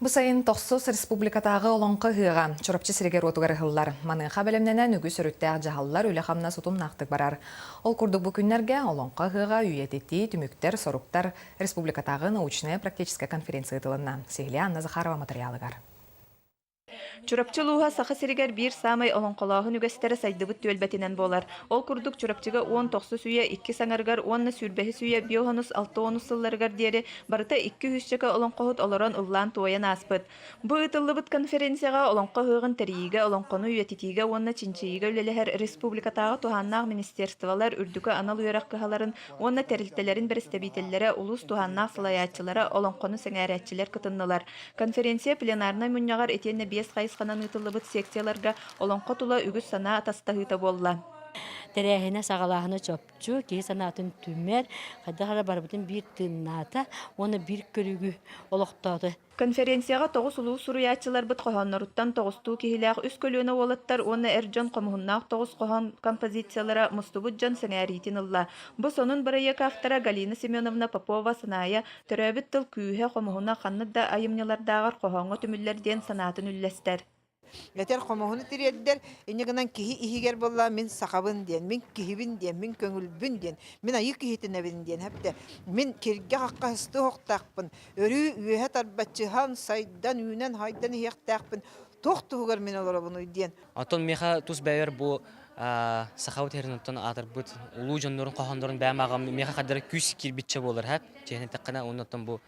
Бу сайын тохсус республикатааҕы Олонхо ыьыаҕа Чурапчы сиригэр-уотугар ыһыллар. Маныаха бэлэмнэнэн үгус өрүттээх дьаһаллар үлэ-хамнас утумнаахтык барар. Ол курдук бу күннэргэ Олонхо ыьыаҕа үйэтитии, түмүктэр, соруктар республикатааҕы научнай практическай конференция ыытылынна. Анна материалыгар. Чурапчы луха саха сиригэр бир самай олонхолоохун үгэстері сайдыбыт түөлбәтинен болар. Ол курдук Чурапчыга 10 тоқсы сүйе 2 саңаргар 10 сүрбәһи сүйе биоханус 6 сылларгар диэри барыта 2 хүсчөкө олонхохут олорон ыллаан туоян аспыт. Бу ытыллыбыт конференцияга олонхо ыыгын терийиге олонхону үйэтитииге уонна чинчииге үлэлэхэр республикатааҕы туһааннаах министерстволар үрдүкө анал үөрак кыһаларын уонна терилтелерин берестебителлере улус туһааннаах салаячылары олонхону сэҥээрэтчилер кытыннылар. Конференция пленарна муннягар этиэнне 5 ханан ытыллыбыт секцияларга олонхо тула үгүс санаа атастаһыта болла. Тәрәһенә сагалаһына чопчу, ки санатын түмәр, хадагара барбытын бир тынната, оны бир көрүгү олоқтады. Конференцияга 9 улуу суруячылар бит кохонноруттан 9 кихилээх үс көлүөнө олаттар, оны эржон комуһуннаах 9 кохон композициялара мустубут жон сэҥээритин ылла. Бу сонун барайа каахтара Галина Семеновна Попова саная төрөбүт тыл күүһэ комуһуна ханныда айымнялардаагар кохоңго түмүллер диэн санаатын үллэстер. Летер комоһуну тиреддер, инегенен кихи ихигер болла, мен сахабын диен, мен кихибин диен, мен көңүлбүн диен, мен айы кихитинебин диен, хепте, мен кирге хакка хысты хоқтақпын, өрү үйэһэ тарбатчыхан сайдан үйнен хайдан ихектақпын, тоқтуғыр мен оларабыны диен. Антон меха тус бәйер бу сахабыт хернуттан атырбыт, улуу жондорун кохондорун бәмагам, меха кадары күс кирбитче болар, хеп, жехне таққана оннотон бу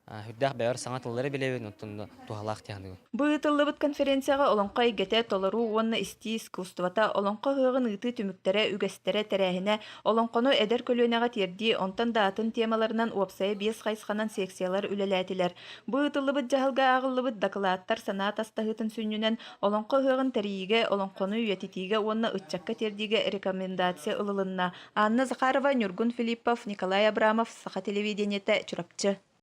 Хүддәх бәйер саңатылары билебен оттон тухалах тягы. Бу ытыллыбыт конференцияга олонхо игете толору уонна исти искусствата олонхо ыгын ыты түмүктэрэ үгэстэрэ тәрәһинә олонхону эдер көлүөнәгә тирди онтан даатын темаларынан уопсая 5 хайсханан секциялар үлеләтиләр. Бу ытыллыбыт жаһалга агыллыбыт докладтар санаат астаһытын сүннүнен олонхо ыгын тәрийиге олонхону үйэтитииге уонна ытчакка тердиге рекомендация ыыллынна. Анна Захарова, Нюргун Филиппов, Николай Абрамов, Саха телевидениете, Чурапчы.